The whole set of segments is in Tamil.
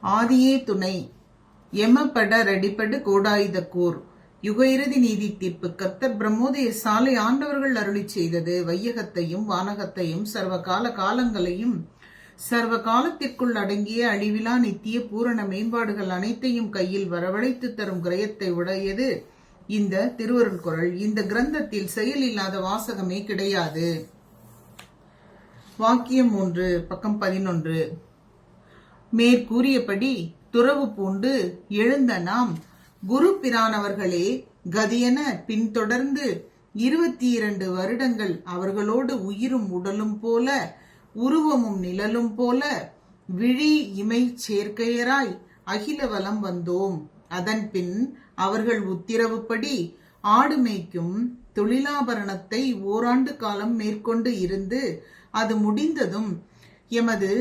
ஆதியே துணை எமப்பட ரெடிப்படு கோடாயுத கூர் யுக இறுதி நீதி தீர்ப்பு கர்த்தர் பிரம்மோதய சாலை ஆண்டவர்கள் அருளி செய்தது. வையகத்தையும் வானகத்தையும் சர்வகால காலங்களையும் சர்வ காலத்திற்குள் அடங்கிய அழிவிலா நித்திய பூரண மேம்பாடுகள் அனைத்தையும் கையில் வரவழைத்து தரும் கிரயத்தை உடையது இந்த திருவருள் குறள். இந்த கிரந்தத்தில் செயல் இல்லாத வாசகமே கிடையாது. வாக்கியம் 3 பக்கம் 11. மேற்கூறியபடி துறவு பூண்டு எழுந்த நாம் குரு பிரானவர்களே கதியென பின்தொடர்ந்து 22 வருடங்கள் அவர்களோடு உயிரும் உடலும் போல உருவமும் நிழலும் போல விழி இமை சேர்க்கையராய் அகில வலம் வந்தோம். அதன் பின் அவர்கள் உத்திரவுப்படி ஆடு மேய்க்கும் தொழிலாபரணத்தை ஓராண்டு காலம் மேற்கொண்டு இருந்து அது முடிந்ததும் எமது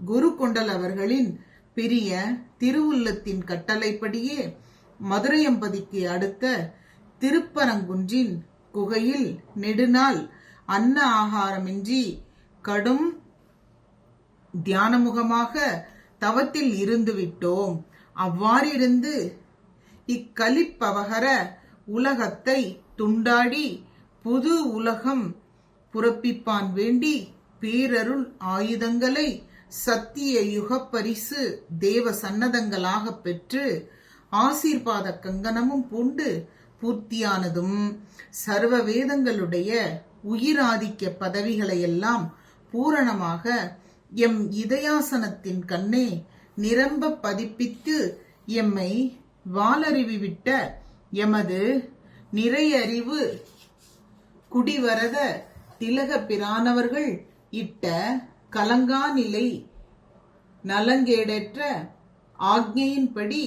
குரு கொண்டல் அவர்களின் பெரிய திருவுள்ளத்தின் கட்டளைப்படியே மதுரையம்பதிக்கு அடுத்த திருப்பரங்குன்றின் குகையில் நெடுநாள் அன்ன ஆகாரமின்றி கடும் தியானமுகமாக தவத்தில் இருந்து விட்டோம். அவ்வாறிருந்து இக்கலிப்பவகர உலகத்தை துண்டாடி புது உலகம் புறப்பிப்பான் வேண்டி பேரருள் ஆயுதங்களை சத்திய யுக பரிசு தேவ சன்னதங்களாக பெற்று ஆசீர்வாத கங்கணமும் பூண்டு பூர்த்தியானதும் சர்வ வேதங்களுடைய உயிராதிக்க பதவிகளையெல்லாம் பூரணமாக எம் இதயாசனத்தின் கண்ணே நிரம்ப பதிப்பித்து எம்மை வாளறிவிவிட்ட எமது நிறையறிவு குடிவரத திலக பிரானவர்கள் இட்ட கலங்காநிலை நலங்கேடற்ற ஆக்ஞையின்படி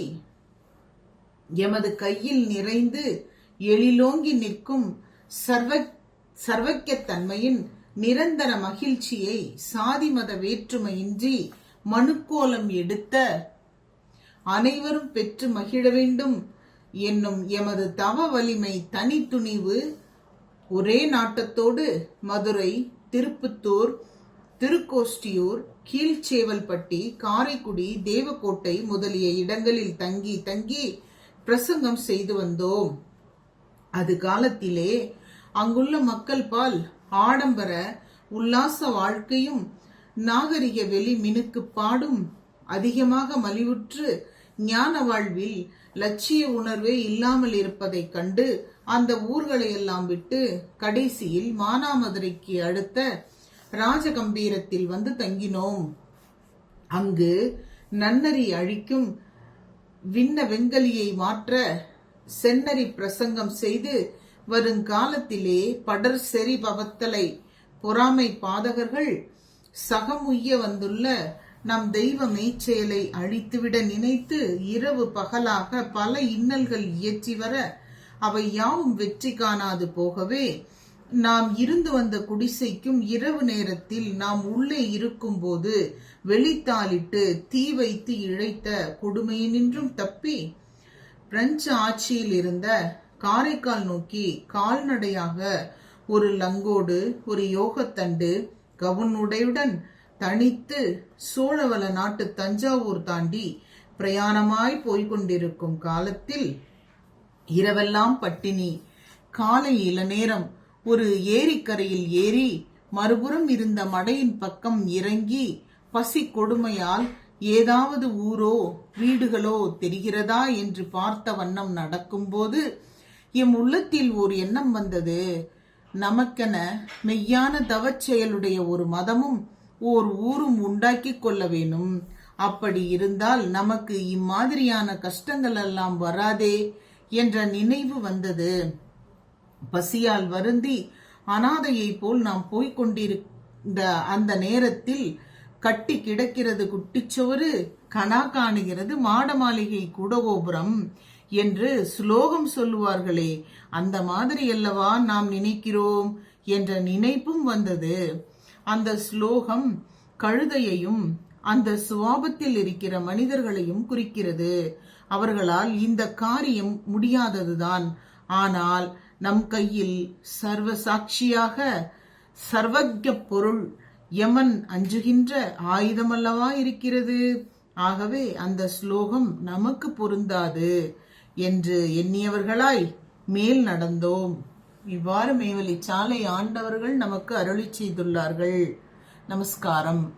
எமது கையில் நிறைந்து எழிலோங்கி நிற்கும் சர்வக்கியத்தன்மையின் நிரந்தர மகிழ்ச்சியை சாதி மத வேற்றுமையின்றி மனுக்கோலம் எடுத்த அனைவரும் பெற்று மகிழ வேண்டும் என்னும் எமது தவ வலிமை தனித்துணிவு ஒரே நாட்டத்தோடு மதுரை, திருப்புத்தூர், திருக்கோஷ்டியூர், கீழ்ச்சேவல்பட்டி, காரைக்குடி, தேவக்கோட்டை முதலிய இடங்களில் தங்கி தங்கி பிரசங்கம் செய்து வந்தோம். அது காலத்திலே அங்குள்ள மக்கள் பால் ஆடம்பர உல்லாச வாழ்க்கையும் நாகரிக வெளி மினுக்கு பாடும் அதிகமாக மலிவுற்று ஞான வாழ்வில் லட்சிய உணர்வே இல்லாமல் இருப்பதைக் கண்டு அந்த ஊர்களை எல்லாம் விட்டு கடைசியில் மானாமதுரைக்கு அடுத்த ராஜகம்பீரத்தில் வந்து தங்கினோம். அங்கு நன்னறி அழிக்கும் விண்ண வெங்கலியை மாற்ற சென்னறி பிரசங்கம் செய்து வருங்காலத்திலே படர் செறி பவத்தலை பொறாமை பாதகர்கள் சகமுய்ய வந்துள்ள நம் தெய்வ மெய்ச்செயலை அழித்துவிட நினைத்து இரவு பகலாக பல இன்னல்கள் இயற்றி வர அவை யாவும் வெற்றி காணாது போகவே நாம் இருந்து வந்த குடிசைக்கும் இரவு நேரத்தில் நாம் உள்ளே இருக்கும் போது வெளித்தாளிட்டு தீ வைத்து இழைத்த கொடுமையினின்றும் தப்பி பிரெஞ்சு ஆட்சியில் இருந்த காரைக்கால் நோக்கி கால்நடையாக ஒரு லங்கோடு ஒரு யோகத்தண்டு கவுன் உடையுடன் தனித்து சோழவள நாட்டு தஞ்சாவூர் தாண்டி பிரயாணமாய் போய்கொண்டிருக்கும் காலத்தில் இரவெல்லாம் பட்டினி. காலை இளநேரம் ஒரு ஏரிக்கரையில் ஏறி மறுபுறம் இருந்த மடையின் பக்கம் இறங்கி பசி கொடுமையால் ஏதாவது ஊரோ வீடுகளோ தெரிகிறதா என்று பார்த்த வண்ணம் நடக்கும்போது எம் உள்ளத்தில் ஒரு எண்ணம் வந்தது. நமக்கென மெய்யான தவச் செயலுடைய ஒரு மதமும் ஓர் ஊரும் உண்டாக்கி கொள்ள வேணும். அப்படி இருந்தால் நமக்கு இம்மாதிரியான கஷ்டங்கள் எல்லாம் வராதே என்ற நினைவு வந்தது. பசியால் வருந்தி அனாதையை போல் நாம் போய்கொண்டிருந்த அந்த நேரத்தில் கட்டி கிடக்கிறது குட்டிச்சோறு, கணா காணுகிறது மாட மாளிகை கூடகோபுரம் என்று சுலோகம் சொல்லுவார்களே, அந்த மாதிரி அல்லவா நாம் நினைக்கிறோம் என்ற நினைப்பும் வந்தது. அந்த ஸ்லோகம் கழுதையையும் அந்த சுவாபத்தில் இருக்கிற மனிதர்களையும் குறிக்கிறது. அவர்களால் இந்த காரியம் முடியாததுதான். ஆனால் நம் கையில் சர்வ சாட்சியாக சர்வஜ பொருள் யமன் அஞ்சுகின்ற ஆயுதமல்லவா இருக்கிறது. ஆகவே அந்த ஸ்லோகம் நமக்கு பொருந்தாது என்று எண்ணியவர்களாய் மேல் நடந்தோம். இவ்வாறு மேவலி சாலை ஆண்டவர்கள் நமக்கு அருளி செய்துள்ளார்கள். நமஸ்காரம்.